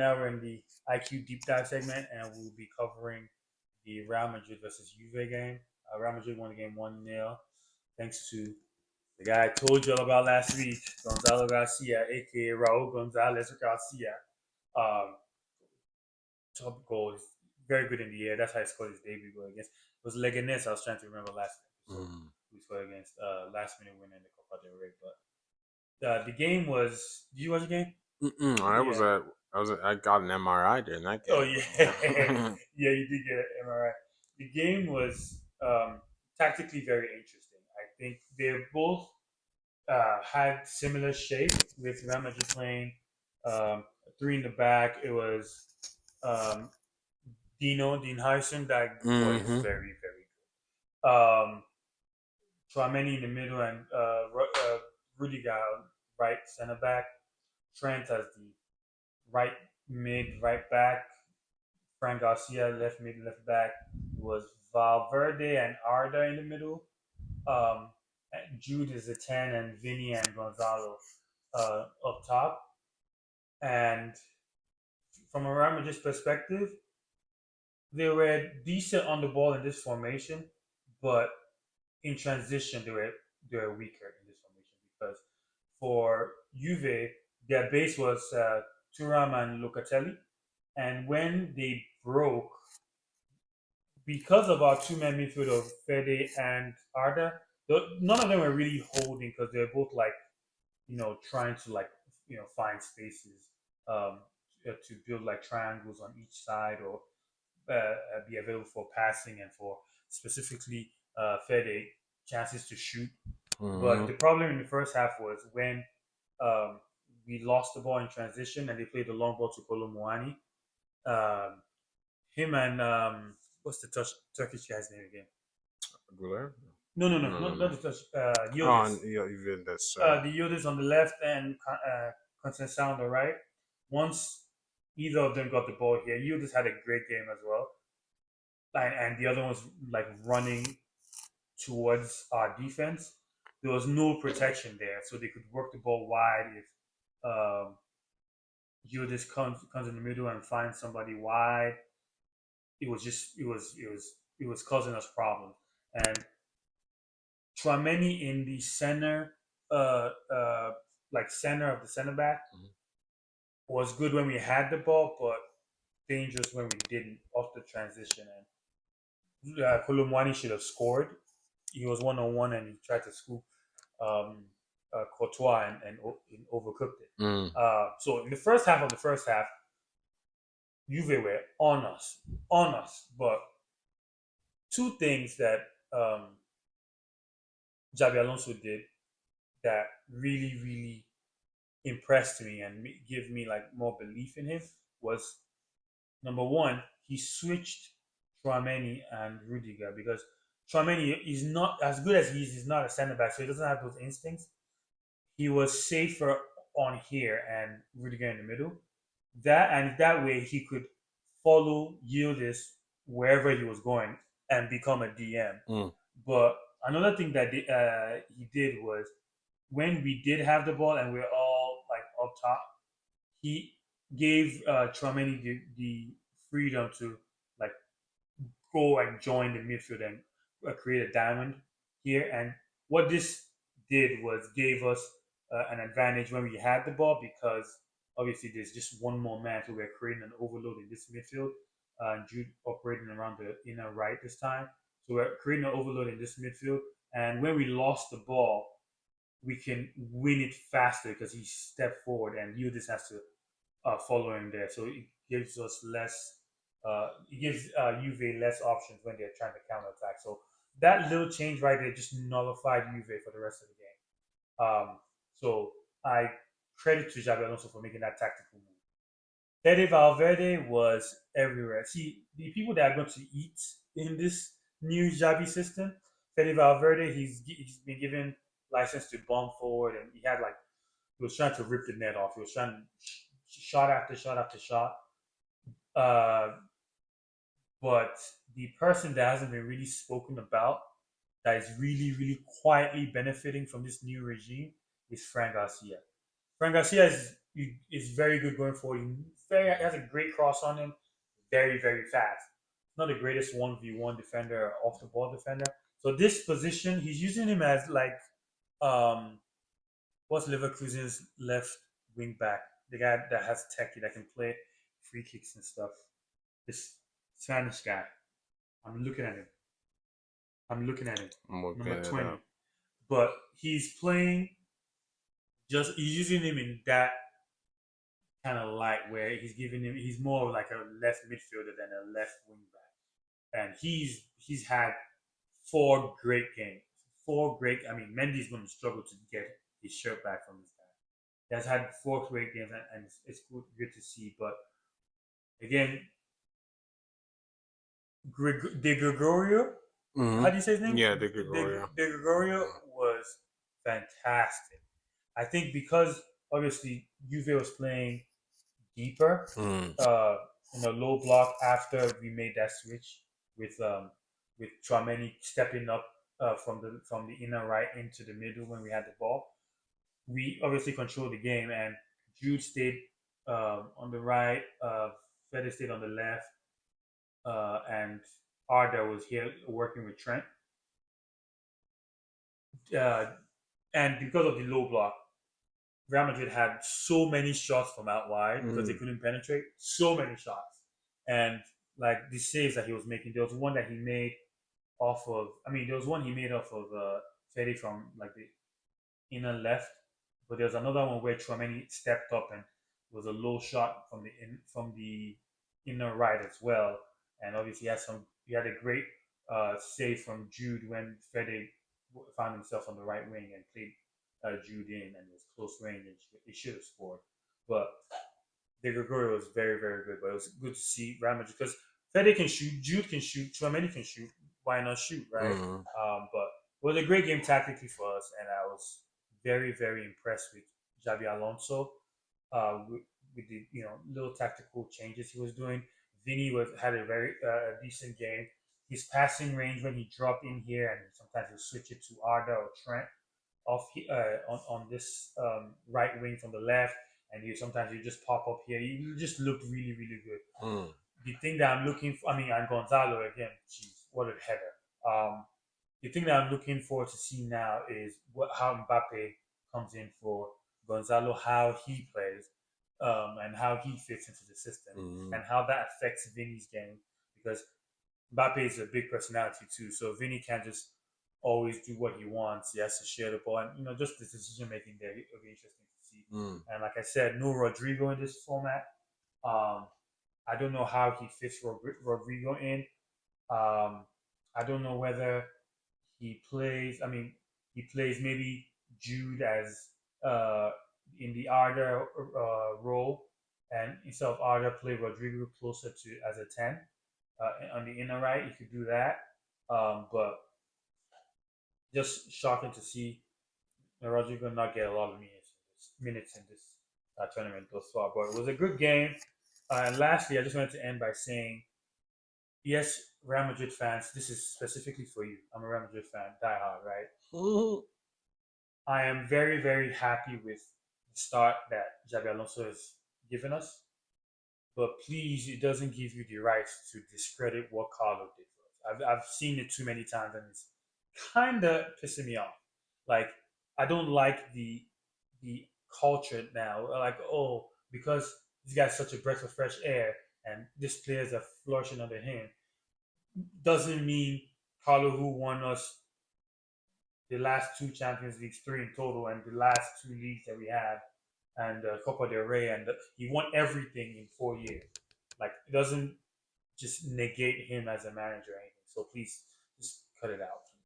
Now we're in the IQ deep dive segment, and we'll be covering the Real Madrid versus Juve game. Real Madrid won the game 1-0, thanks to the guy I told you all about last week, Gonzalo Garcia, aka Raul Gonzalez Garcia. Um, Top goal is very good in the air. That's how he scored his debut goal against. It was Leganes. I was trying to remember last episode Mm. we scored against last minute win in the Copa del Rey. But the game was. Did you watch the game? Yeah. I got an MRI during that Oh game. yeah, yeah. You did get an MRI. The game was tactically very interesting. I think they both had similar shape with Real Madrid playing three in the back. It was um, Dean Harrison. That boy is Hmm. very very good. Tchouameni in the middle and Rudiger right center back. Trent as the right mid right back. Frank Garcia left mid left back. It was Valverde and Arda in the middle. Um, Jude is the 10 and Vinny and Gonzalo up top. And from a Real Madrid perspective, they were decent on the ball in this formation, but in transition they were weaker in this formation because for Juve their base was Thuram and Locatelli, and when they broke because of our two-man midfield of Fede and Arda, none of them were really holding because they're both like trying to find spaces to build like triangles on each side or be available for passing and for specifically Fede chances to shoot. But Hmm. the problem in the first half was when um, we lost the ball in transition and they played the long ball to Kolo. Um, him and what's the Turkish guy's name again? Aguilera? No, no, no, No, no, not no. the Turkish. Oh, Yildiz. and yeah, even that's The Yildiz on the left and Conceição on the right. Once either of them got the ball here, Yildiz had a great game as well, and the other one was like running towards our defense. There was no protection there, so they could work the ball wide if Yildiz comes in the middle and finds somebody wide. It was causing us problems. And Trameni in the center, uh, uh, like center of the center back, was good when we had the ball, but dangerous when we didn't off the transition. And Kolomwani should have scored. He was 1-on-1 and he tried to scoop um, Courtois and overcooked it. mm. So in the first half of the first half, Juve were on us. But two things that Javi Alonso did that really, really impressed me and give me like more belief in him was number one, he switched Tchouameni and Rudiger because Tchouameni is not as good as he is. He's not a center back, so he doesn't have those instincts. He was safer on here and Rudiger in the middle. That way he could follow Yildiz wherever he was going and become a DM. Mm. But another thing that he did was when we did have the ball and we are all like up top, he gave Tchouameni the freedom to like go and join the midfield and create a diamond here. And what this did was gave us an advantage when we had the ball because obviously there's just one more man, so we're creating an overload in this midfield. And Jude operating around the inner right this time, so we're creating an overload in this midfield. And when we lost the ball, we can win it faster because he stepped forward and you just has to follow him there. So it gives us less. It gives Juve less options when they're trying to counterattack. So that little change right there just nullified Juve for the rest of the game. So I credit to Xabi Alonso for making that tactical move. Fede Valverde was everywhere. See, the people that are going to eat in this new Xabi system, Fede Valverde, he's been given license to bomb forward, and he was trying to rip the net off. He was trying shot after shot after shot. Uh, but the person that hasn't been really spoken about that is really, really quietly benefiting from this new regime is Frank Garcia. Frank Garcia is very good going forward. has a great cross on him, very very fast. Not the greatest 1v1 defender or off the ball defender. So this position, he's using him as like um what's Leverkusen's left wing back, the guy that has techie that can play free kicks and stuff. This Spanish guy. I'm looking at him. I'm looking at him. I'm looking Number it 20. up. But he's playing he's using him in that kind of light where he's more like a left midfielder than a left wing back. And he's had 4 great games. 4 great. I mean, Mendy's going to struggle to get his shirt back from this guy. He has had 4 great games, and it's good to see. But again, De Gregorio, Mm-hmm. how do you say his name? Yeah, De Gregorio. De Gregorio was fantastic. I think because obviously Juve was playing deeper in a low block after we made that switch with Trameni stepping up from the inner right into the middle when we had the ball. We obviously controlled the game, and Jude stayed on the right, Fede stayed on the left, and Arda was here working with Trent. Uh, and because of the low block, Real Madrid had so many shots from out wide because they couldn't penetrate. So many shots, and like the saves that he was making. There was one that he made off of. I mean, there was one he made off of Fede from like the inner left, but there's another one where Tchouaméni stepped up and was a low shot from the inner right as well. And obviously he had a great save from Jude when Fede found himself on the right wing and played Jude in, and it was close range and he should have scored. But De Gregorio was very very good. But it was good to see Real Madrid because Fede can shoot, Jude can shoot, Tchouaméni can shoot. Why not shoot, right? But it was a great game tactically for us, and I was very, very impressed with Xabi Alonso with the little tactical changes he was doing. Vinny had a very decent game. His passing range when he dropped in here, and sometimes he'll switch it to Arda or Trent off on this right wing from the left, and sometimes you just pop up here. He just looked really, really good. The thing that I'm looking for, I mean, and Gonzalo again, jeez, what a header. The thing that I'm looking forward to see now is how Mbappe comes in for Gonzalo, how he plays, and how he fits into the system, and how that affects Vinny's game. Because Mbappe is a big personality too, so Vinny can't just always do what he wants. He has to share the ball, and just the decision making there will be interesting to see. And like I said, no Rodrigo in this format. I don't know how he fits Rodrigo in. I don't know whether he plays. I mean, he plays maybe Jude as in the Arda role, and instead of Arda, play Rodrigo closer to as a 10 on the inner right. You could do that, but just shocking to see Rodrigo not get a lot of minutes in this tournament thus far. But it was a good game. And lastly, I just wanted to end by saying, yes, Real Madrid fans, this is specifically for you. I'm a Real Madrid fan, die hard, right? I am very, very happy with the start that Xabi Alonso has given us. But please, it doesn't give you the right to discredit what Carlo did for us. I've seen it too many times, and it's kind of pissing me off. Like, I don't like the culture now. Like, oh, because this guy's such a breath of fresh air, and these players are flourishing under him, doesn't mean Carlo, who won us the last 2 Champions Leagues, 3 in total, and the last 2 leagues that we have, and Copa del Rey, and he won everything in 4 years. Like, it doesn't just negate him as a manager or anything. So please, just cut it out.